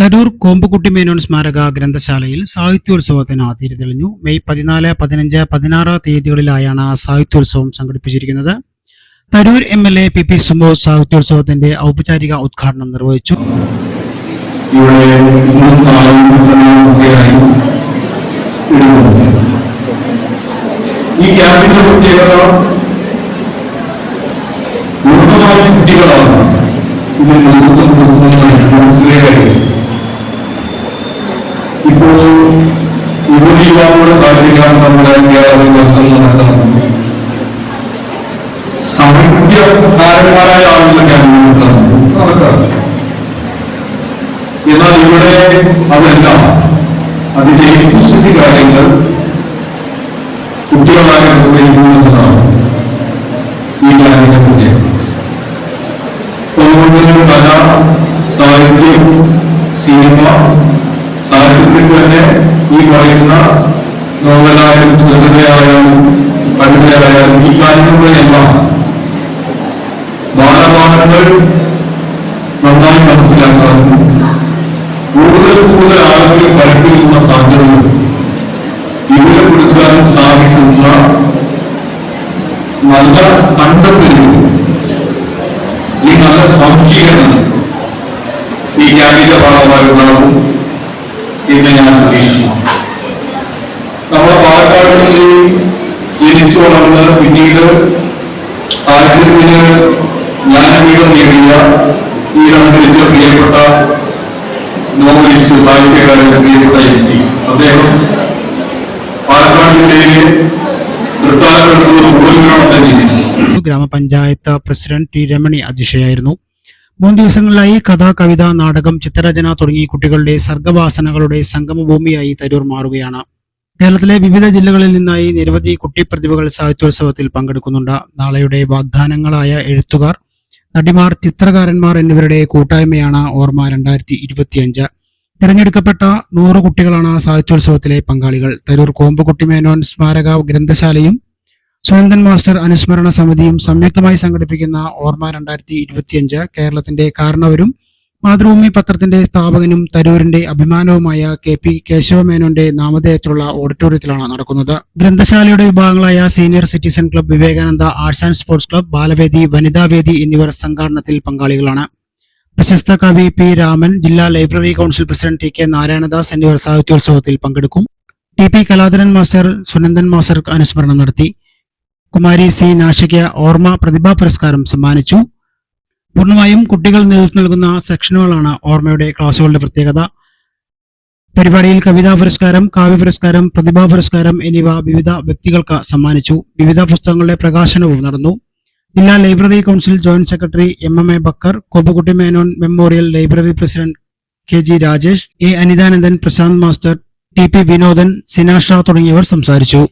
തരൂർ കോമ്പുകുട്ടി മേനോൻ സ്മാരക ഗ്രന്ഥശാലയിൽ സാഹിത്യോത്സവത്തിന് തിരിതെളിഞ്ഞു. മെയ് 14, 15, 16 തീയതികളിലായാണ് സാഹിത്യോത്സവം സംഘടിപ്പിച്ചിരിക്കുന്നത്. Tharoor MLA PP sumo സാഹിത്യോത്സവത്തിന്റെ ഔപചാരിക ഉദ്ഘാടനം നിർവഹിച്ചു. ഇപ്പോൾ യുവതീവാക്കളുടെ താല്പര്യം നമ്മുടെ കേരളത്തിൽ നടത്തുന്നുണ്ട്. സാഹിത്യകാരന്മാരായ ആളുകളൊക്കെയാണ് നടക്കാറ്. എന്നാൽ ഇവിടെ അതല്ല, അതിന്റെ ഏറ്റവും കാര്യങ്ങൾ കുട്ടികളായ ഉപയോഗിക്കുന്നതാണ് ഈ കാര്യത്തെ പറ്റി. അതുകൊണ്ട് കല, സാഹിത്യം, സിനിമ, സാഹിത്യത്തിൽ തന്നെ ഈ പറയുന്ന നോവലായാലും ചെറുകഥയായാലും കവിതയായാലും ഈ കാര്യങ്ങളെല്ലാം ബാലപാഠങ്ങൾ നന്നായി മനസ്സിലാക്കാനും കൂടുതൽ ആളുകൾ പഠിപ്പിക്കുന്ന സാധ്യതകൾ ഇവിടെ കൊടുക്കാനും സാധിക്കുന്ന നല്ല കണ്ടെത്തലുകൾ, ഈ നല്ല സംശീകരണം ഈ ക്യാമ്പിന്റെ ഭാഗമായിട്ടുണ്ടാകും എന്ന് ഞാൻ പ്രതീക്ഷിക്കുന്നു. നമ്മുടെ പാലക്കാട് ജനിച്ചു വളർന്ന് പിന്നീട് സാഹിത്യത്തിന് ജ്ഞാനപീഠം നേടിയ ഈ രണ്ടിന്റെ പ്രിയപ്പെട്ട നോവലിസ്റ്റ്, സാഹിത്യകാരൻ, പ്രിയപ്പെട്ട MP അദ്ദേഹം പാലക്കാട് ജില്ലയിലെ ഗ്രാമപഞ്ചായത്ത് പ്രസിഡന്റ് T രമണി അധ്യക്ഷയായിരുന്നു. 3 ദിവസങ്ങളിലായി കഥ, കവിത, നാടകം, ചിത്രരചന തുടങ്ങി കുട്ടികളുടെ സർഗവാസനകളുടെ സംഗമഭൂമിയായി തരൂർ മാറുകയാണ്. കേരളത്തിലെ വിവിധ ജില്ലകളിൽ നിന്നായി നിരവധി കുട്ടിപ്രതിഭകൾ സാഹിത്യോത്സവത്തിൽ പങ്കെടുക്കുന്നുണ്ട്. നാളെയുടെ വാഗ്ദാനങ്ങളായ എഴുത്തുകാർ, നടിമാർ, ചിത്രകാരന്മാർ എന്നിവരുടെ കൂട്ടായ്മയാണ് ഓർമ്മ 2025. തിരഞ്ഞെടുക്കപ്പെട്ട 100 കുട്ടികളാണ് സാഹിത്യോത്സവത്തിലെ പങ്കാളികൾ. തരൂർ കോമ്പുകുട്ടി മേനോൻ സ്മാരക ഗ്രന്ഥശാലയും സുനന്ദൻ മാസ്റ്റർ അനുസ്മരണ സമിതിയും സംയുക്തമായി സംഘടിപ്പിക്കുന്ന ഓർമ്മ 2025 കേരളത്തിന്റെ കാരണവരും മാതൃഭൂമി പത്രത്തിന്റെ സ്ഥാപകനും തരൂരിന്റെ അഭിമാനവുമായ KP കേശവമേനോന്റെ നാമധേയത്തിലുള്ള ഓഡിറ്റോറിയത്തിലാണ് നടക്കുന്നത്. ഗ്രന്ഥശാലയുടെ വിഭാഗങ്ങളായ senior citizen club, Vivekananda arts and sports club, Balavedi, Vanithavedi എന്നിവർ സംഘാടനത്തിൽ പങ്കാളികളാണ്. പ്രശസ്ത കവി P രാമൻ, ജില്ലാ library council president TK Narayanadas എന്നിവർ സാഹിത്യോത്സവത്തിൽ പങ്കെടുക്കും. TP Kaladharan master, Sunandan master അനുസ്മരണം നടത്തി. കുമാരി C നാഷിക ഓർമ്മ പ്രതിഭാ പുരസ്കാരം സമ്മാനിച്ചു. പൂർണ്ണമായും കുട്ടികൾ നേതൃത്വം നൽകുന്ന സെക്ഷനുകളാണ് ഓർമ്മയുടെ ക്ലാസുകളുടെ പ്രത്യേകത. പരിപാടിയിൽ കവിതാ പുരസ്കാരം, കാവ്യ പുരസ്കാരം, പ്രതിഭാ പുരസ്കാരം എന്നിവ വിവിധ വ്യക്തികൾക്ക് സമ്മാനിച്ചു. വിവിധ പുസ്തകങ്ങളുടെ പ്രകാശനവും നടന്നു. ജില്ലാ library council joint secretary MMA Bakkar, Kompukutty Menon memorial library president KG Rajesh, A Anithanandan, Prasanth master, TP Vinodan, Sinasha തുടങ്ങിയവർ സംസാരിച്ചു.